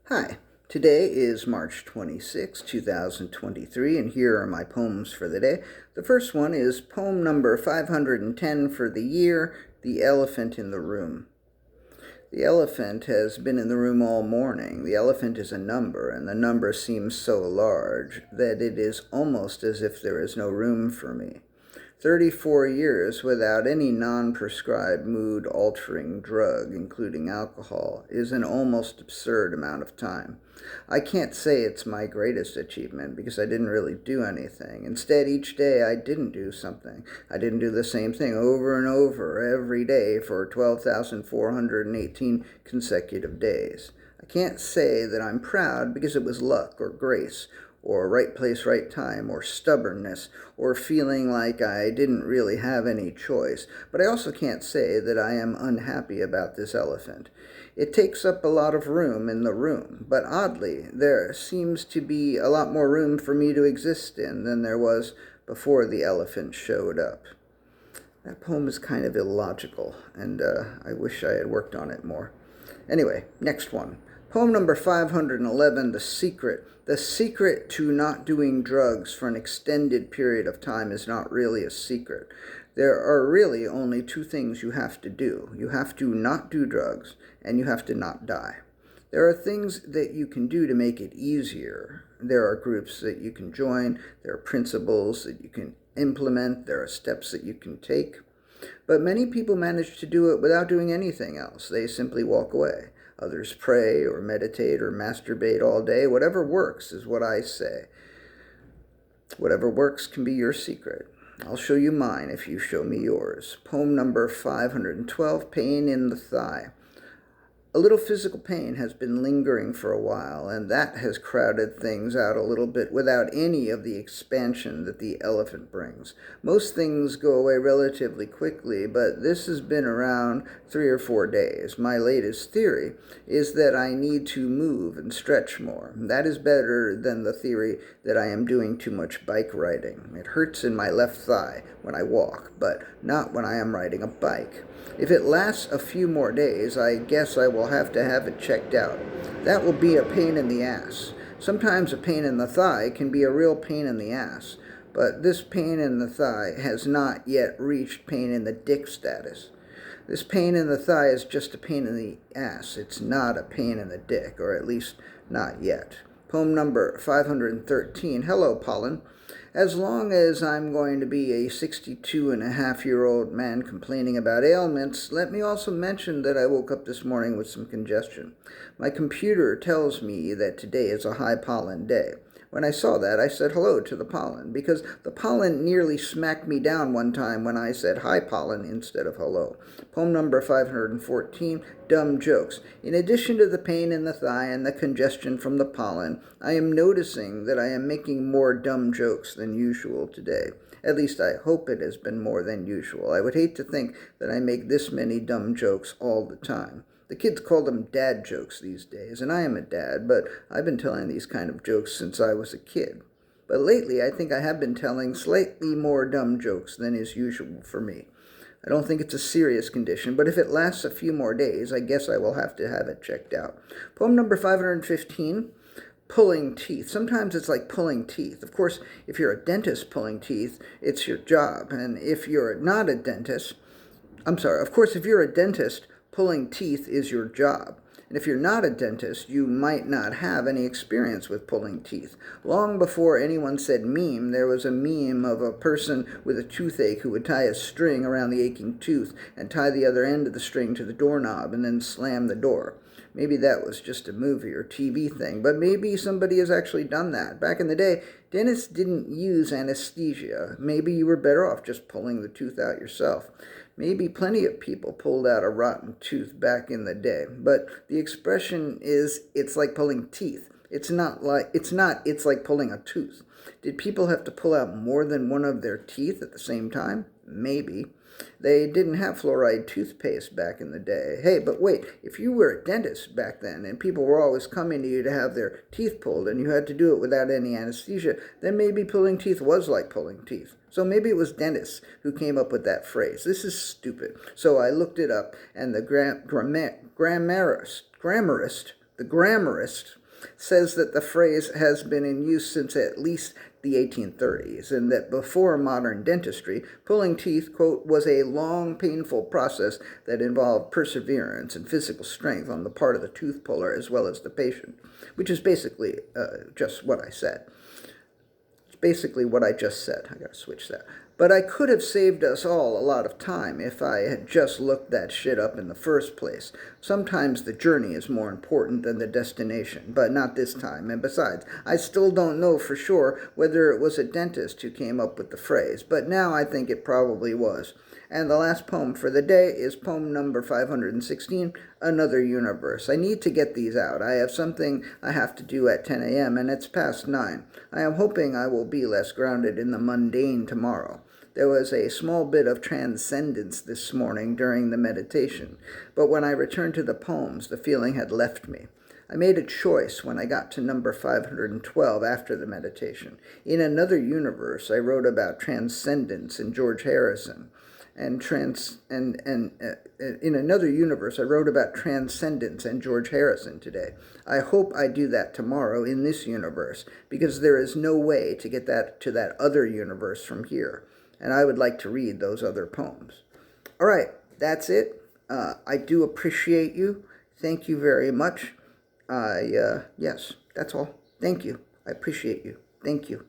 Hi, today is March 26, 2023, and here are my poems for the day. The first one is poem number 510 for the year, The Elephant in the Room. The elephant has been in the room all morning. The elephant is a number, and the number seems so large that it is almost as if there is no room for me. 34 years without any non-prescribed mood-altering drug, including alcohol, is an almost absurd amount of time. I can't say it's my greatest achievement because I didn't really do anything. Instead, each day I didn't do something. I didn't do the same thing over and over every day for 12,418 consecutive days. I can't say that I'm proud because it was luck or grace or right place, right time, or stubbornness, or feeling like I didn't really have any choice. But I also can't say that I am unhappy about this elephant. It takes up a lot of room in the room, but oddly, there seems to be a lot more room for me to exist in than there was before the elephant showed up. That poem is kind of illogical, and I wish I had worked on it more. Anyway, next one. Poem number 511, The Secret. The secret to not doing drugs for an extended period of time is not really a secret. There are really only two things you have to do. You have to not do drugs, and you have to not die. There are things that you can do to make it easier. There are groups that you can join. There are principles that you can implement. There are steps that you can take. But many people manage to do it without doing anything else. They simply walk away. Others pray or meditate or masturbate all day. Whatever works is what I say. Whatever works can be your secret. I'll show you mine if you show me yours. Poem number 512, Pain in the Thigh. A little physical pain has been lingering for a while, and that has crowded things out a little bit without any of the expansion that the elephant brings. Most things go away relatively quickly, but this has been around 3 or 4 days. My latest theory is that I need to move and stretch more. That is better than the theory that I am doing too much bike riding. It hurts in my left thigh when I walk, but not when I am riding a bike. If it lasts a few more days, I guess I will have to have it checked out. That will be a pain in the ass. Sometimes a pain in the thigh can be a real pain in the ass, but this pain in the thigh has not yet reached pain in the dick status. This pain in the thigh is just a pain in the ass. It's not a pain in the dick, or at least not yet. Poem number 513, Hello, Pollen. As long as I'm going to be a 62-and-a-half-year-old man complaining about ailments, let me also mention that I woke up this morning with some congestion. My computer tells me that today is a high pollen day. When I saw that, I said hello to the pollen, because the pollen nearly smacked me down one time when I said hi pollen instead of hello. Poem number 514, Dumb Jokes. In addition to the pain in the thigh and the congestion from the pollen, I am noticing that I am making more dumb jokes than usual today. At least I hope it has been more than usual. I would hate to think that I make this many dumb jokes all the time. The kids call them dad jokes these days, and I am a dad, but I've been telling these kind of jokes since I was a kid. But lately, I think I have been telling slightly more dumb jokes than is usual for me. I don't think it's a serious condition, but if it lasts a few more days, I guess I will have to have it checked out. Poem number 515, Pulling Teeth. Sometimes it's like pulling teeth. Of course, if you're a dentist pulling teeth, it's your job. And if you're not a dentist, of course, if you're a dentist, pulling teeth is your job. And if you're not a dentist, you might not have any experience with pulling teeth. Long before anyone said meme, there was a meme of a person with a toothache who would tie a string around the aching tooth and tie the other end of the string to the doorknob and then slam the door. Maybe that was just a movie or TV thing, but maybe somebody has actually done that. Back in the day, dentists didn't use anesthesia. Maybe you were better off just pulling the tooth out yourself. Maybe plenty of people pulled out a rotten tooth back in the day, but the expression is it's like pulling teeth. It's like pulling a tooth. Did people have to pull out more than one of their teeth at the same time? Maybe. They didn't have fluoride toothpaste back in the day. Hey, but wait, if you were a dentist back then and people were always coming to you to have their teeth pulled and you had to do it without any anesthesia, then maybe pulling teeth was like pulling teeth. So maybe it was dentists who came up with that phrase. This is stupid. So I looked it up, and the grammarist The grammarist says that the phrase has been in use since at least the 1830s, and that before modern dentistry, pulling teeth, quote, was a long, painful process that involved perseverance and physical strength on the part of the tooth puller as well as the patient, which is basically just what I said. It's basically what I just said. I gotta switch that. But I could have saved us all a lot of time if I had just looked that shit up in the first place. Sometimes the journey is more important than the destination, but not this time. And besides, I still don't know for sure whether it was a dentist who came up with the phrase, but now I think it probably was. And the last poem for the day is poem number 516, Another Universe. I need to get these out. I have something I have to do at 10 a.m., and it's past 9. I am hoping I will be less grounded in the mundane tomorrow. There was a small bit of transcendence this morning during the meditation, but when I returned to the poems, the feeling had left me. I made a choice when I got to number 512 after the meditation. In Another Universe, I wrote about transcendence and George Harrison. In Another Universe, I wrote about transcendence and George Harrison today. I hope I do that tomorrow in this universe, because there is no way to get that to that other universe from here. And I would like to read those other poems. All right, that's it. I do appreciate you. Thank you very much. Yes, that's all. Thank you. I appreciate you. Thank you.